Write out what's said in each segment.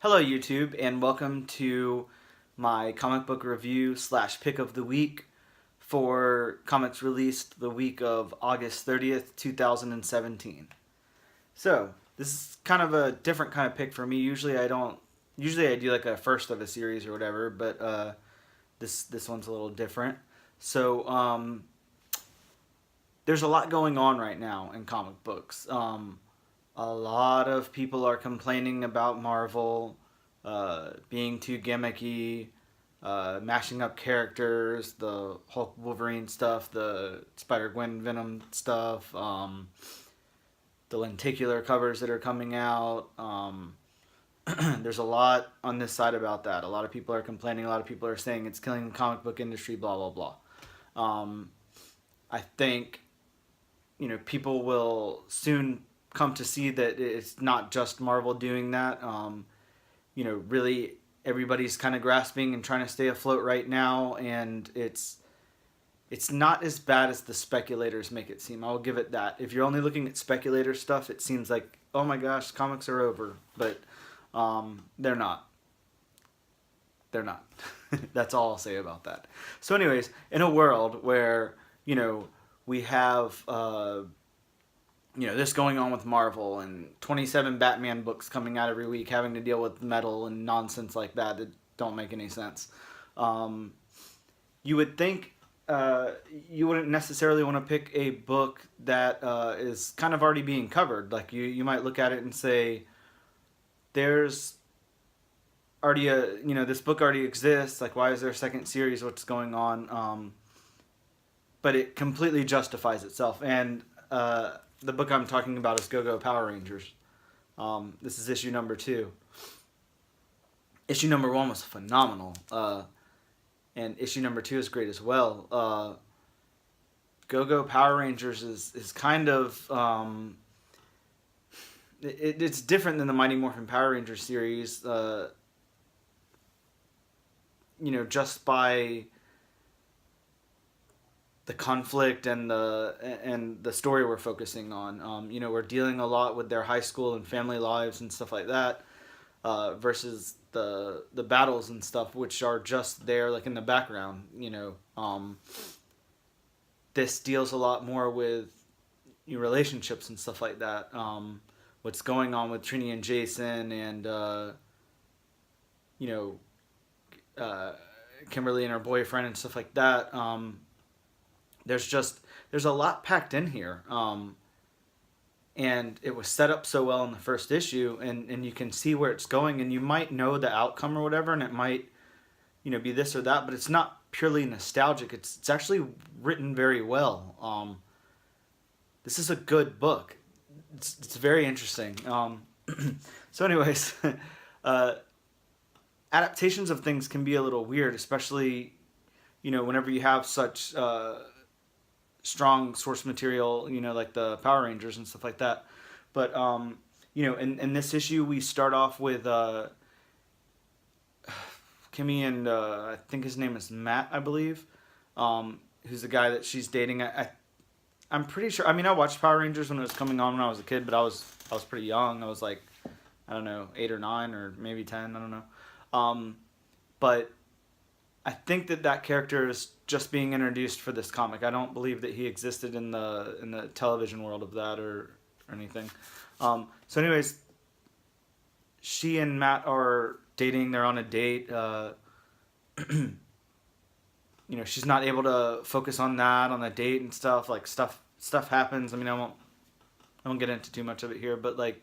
Hello YouTube, and welcome to my comic book review slash pick of the week for comics released the week of August 30th, 2017. So, this is kind of a different kind of pick for me. Usually I do like a first of a series or whatever, but this one's a little different. So, there's a lot going on right now in comic books. A lot of people are complaining about Marvel being too gimmicky, mashing up characters, the Hulk Wolverine stuff, the Spider Gwen Venom stuff, the lenticular covers that are coming out. There's a lot on this side about that. A lot of people are complaining. A lot of people are saying it's killing the comic book industry. Blah blah blah. I think people will soon come to see that it's not just Marvel doing that. Really everybody's kind of grasping and trying to stay afloat right now, and it's not as bad as the speculators make it seem. I'll give it that. If you're only looking at speculator stuff, it seems like, oh my gosh, comics are over, but they're not. They're not. That's all I'll say about that. So, anyways, in a world where we have this going on with Marvel and 27 Batman books coming out every week having to deal with metal and nonsense like that don't make any sense. You would think you wouldn't necessarily want to pick a book that is kind of already being covered. Like you might look at it and say, there's already this book already exists. Like, why is there a second series? What's going on? But it completely justifies itself. And the book I'm talking about is Go-Go Power Rangers. This is issue number 2. Issue number 1 was phenomenal. And issue number 2 is great as well. Go-Go Power Rangers is kind of... it's different than the Mighty Morphin Power Rangers series. Just by the conflict and the story we're focusing on. We're dealing a lot with their high school and family lives and stuff like that, versus the battles and stuff, which are just there, like in the background. This deals a lot more with relationships and stuff like that. What's going on with Trini and Jason, and Kimberly and her boyfriend and stuff like that. There's a lot packed in here, and it was set up so well in the first issue, and you can see where it's going, and you might know the outcome or whatever, and it might be this or that, but it's not purely nostalgic. It's actually written very well. This is a good book. It's very interesting. So anyways, adaptations of things can be a little weird, especially whenever you have such strong source material, like the Power Rangers and stuff like that. But in this issue, we start off with Kimmy and I think his name is Matt, I believe, who's the guy that she's dating. I'm pretty sure. I mean, I watched Power Rangers when it was coming on when I was a kid, but I was pretty young. I was like, I don't know, 8 or 9 or maybe 10. I don't know. But I think that character is just being introduced for this comic. I don't believe that he existed in the television world of that or anything. So anyways, she and Matt are dating. They're on a date. She's not able to focus on that, on the date and stuff. Like stuff happens. I mean, I won't get into too much of it here, but like,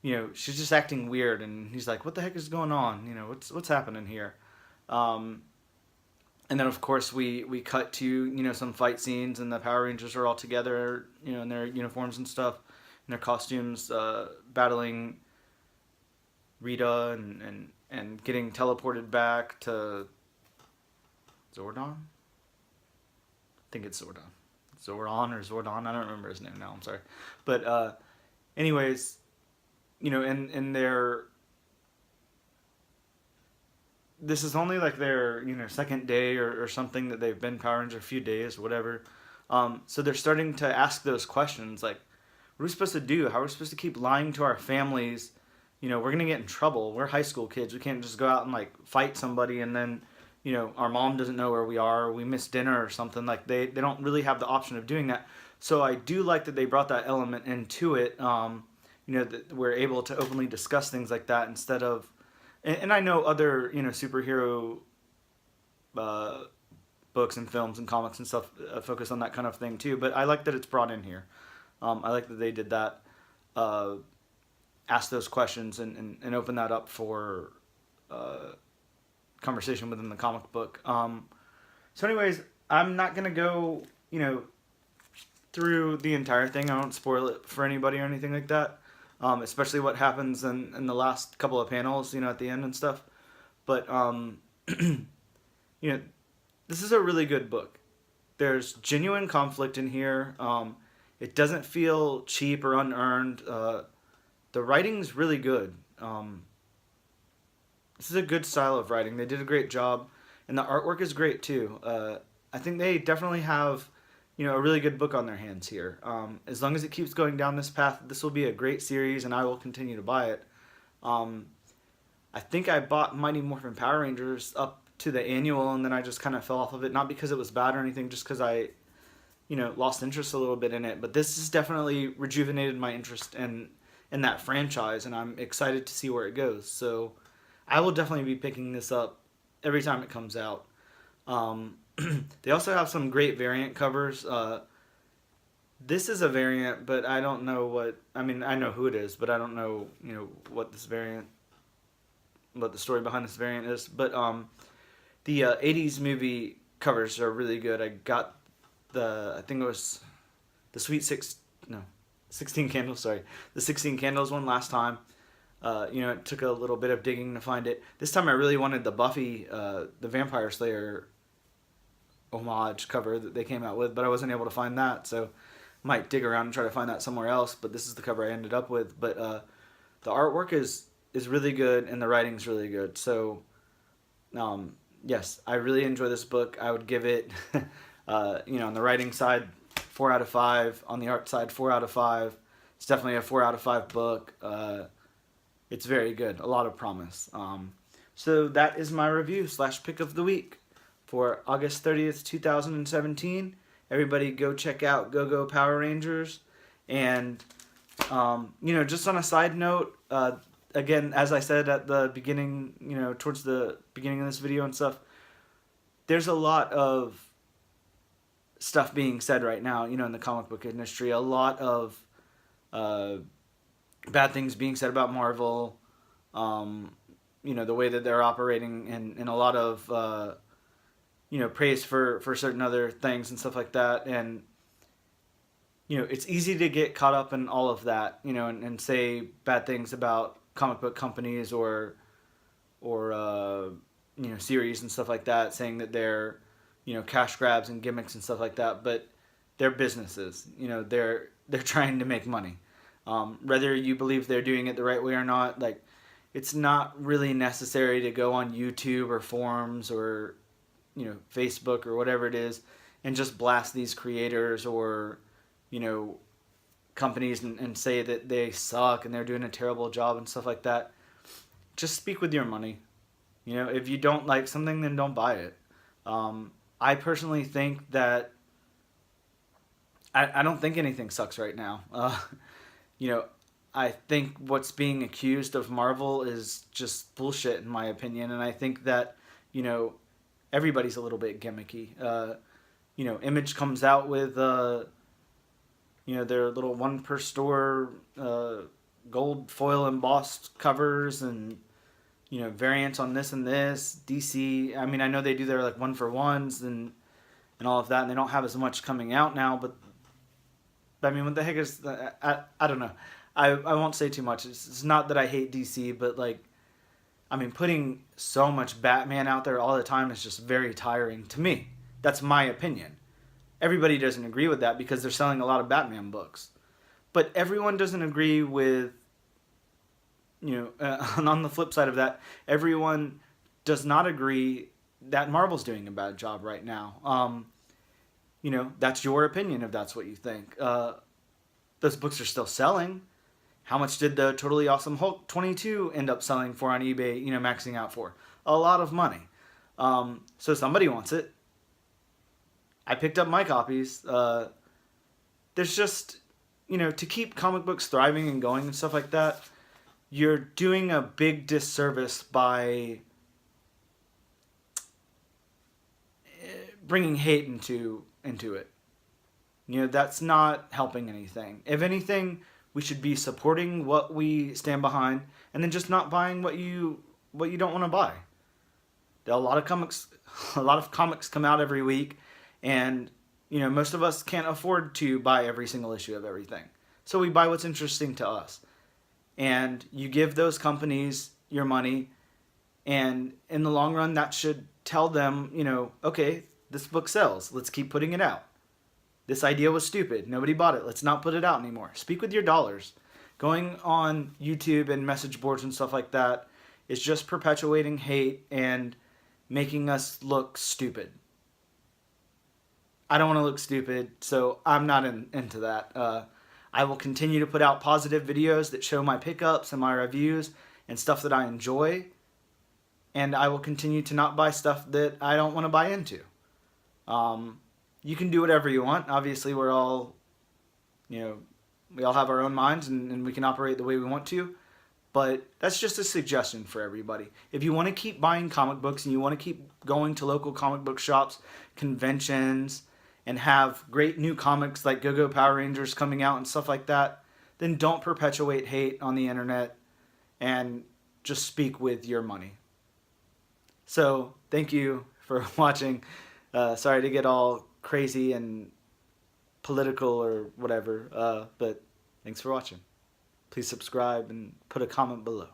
she's just acting weird, and he's like, what the heck is going on? What's happening here? And then, of course, we cut to, some fight scenes, and the Power Rangers are all together, in their uniforms and stuff, in their costumes, battling Rita and getting teleported back to Zordon? I think it's Zordon. Zordon or Zordon? I don't remember his name now, I'm sorry. But anyways, in their... This is only like their, second day or something that they've been Power Rangers, a few days, whatever. So they're starting to ask those questions, like, what are we supposed to do? How are we supposed to keep lying to our families we're gonna get in trouble. We're high school kids. We can't just go out and like fight somebody and then, our mom doesn't know where we are, or we miss dinner or something. Like they don't really have the option of doing that. So I do like that they brought that element into it. That we're able to openly discuss things like that instead of, and I know other, superhero uh, books and films and comics and stuff focus on that kind of thing too. But I like that it's brought in here. I like that they did that, ask those questions and open that up for conversation within the comic book. So anyways, I'm not going to go, through the entire thing. I don't spoil it for anybody or anything like that. Especially what happens in the last couple of panels, at the end and stuff. But, this is a really good book. There's genuine conflict in here. It doesn't feel cheap or unearned. The writing's really good. This is a good style of writing. They did a great job. And the artwork is great, too. I think they definitely have, a really good book on their hands here. As long as it keeps going down this path, this will be a great series, and I will continue to buy it. I think I bought Mighty Morphin Power Rangers up to the annual, and then I just kind of fell off of it. Not because it was bad or anything, just because I, lost interest a little bit in it. But this has definitely rejuvenated my interest in that franchise, and I'm excited to see where it goes. So I will definitely be picking this up every time it comes out. They also have some great variant covers. This is a variant, but I don't know what... I mean, I know who it is, but I don't know, what this variant... what the story behind this variant is. But the 80s movie covers are really good. I got I think it was the 16 Candles, sorry. The 16 Candles one last time. It took a little bit of digging to find it. This time I really wanted the Buffy, the Vampire Slayer homage cover that they came out with, but I wasn't able to find that, so might dig around and try to find that somewhere else. But this is the cover I ended up with. But the artwork is really good, and the writing's really good. So yes, I really enjoy this book. I would give it on the writing side 4 out of 5, on the art side 4 out of 5. It's definitely a 4 out of 5 book. It's very good, a lot of promise. So that is my review / pick of the week for August 30th, 2017. Everybody go check out Go Power Rangers. And, just on a side note, again, as I said at the beginning, towards the beginning of this video and stuff, there's a lot of stuff being said right now, in the comic book industry. A lot of bad things being said about Marvel, the way that they're operating, and a lot of praise for certain other things and stuff like that. And it's easy to get caught up in all of that, and say bad things about comic book companies or series and stuff like that, saying that they're cash grabs and gimmicks and stuff like that. But they're businesses. They're trying to make money. Whether you believe they're doing it the right way or not, like, it's not really necessary to go on YouTube or forums or Facebook or whatever it is and just blast these creators or companies and say that they suck and they're doing a terrible job and stuff like that. Just speak with your money. If you don't like something, then don't buy it. I personally think that I don't think anything sucks right now. I think what's being accused of Marvel is just bullshit, in my opinion. And I think that, everybody's a little bit gimmicky. Image comes out with, their little one per store gold foil embossed covers and, variants on this and this. DC, I mean, I know they do their, like, 1-for-1s and all of that, and they don't have as much coming out now, but I mean, what the heck is... I don't know. I won't say too much. It's not that I hate DC, but, like, I mean, putting so much Batman out there all the time is just very tiring to me. That's my opinion. Everybody doesn't agree with that because they're selling a lot of Batman books. But everyone doesn't agree with, and on the flip side of that, everyone does not agree that Marvel's doing a bad job right now. That's your opinion if that's what you think. Those books are still selling. How much did the Totally Awesome Hulk 22 end up selling for on eBay, maxing out for? A lot of money. So somebody wants it. I picked up my copies. There's just, to keep comic books thriving and going and stuff like that, you're doing a big disservice by bringing hate into it. That's not helping anything. If anything, we should be supporting what we stand behind, and then just not buying what you don't want to buy. A lot of comics come out every week, and most of us can't afford to buy every single issue of everything. So we buy what's interesting to us. And you give those companies your money, and in the long run that should tell them, okay, this book sells. Let's keep putting it out. This idea was stupid. Nobody bought it. Let's not put it out anymore. Speak with your dollars. Going on YouTube and message boards and stuff like that is just perpetuating hate and making us look stupid. I don't want to look stupid, so I'm not into that. I will continue to put out positive videos that show my pickups and my reviews and stuff that I enjoy. And I will continue to not buy stuff that I don't want to buy into. You can do whatever you want. Obviously, we're all, we all have our own minds, and we can operate the way we want to. But that's just a suggestion for everybody. If you want to keep buying comic books and you want to keep going to local comic book shops, conventions, and have great new comics like Go-Go Power Rangers coming out and stuff like that, then don't perpetuate hate on the internet and just speak with your money. So, thank you for watching. Sorry to get all crazy and political or whatever, but thanks for watching. Please subscribe and put a comment below.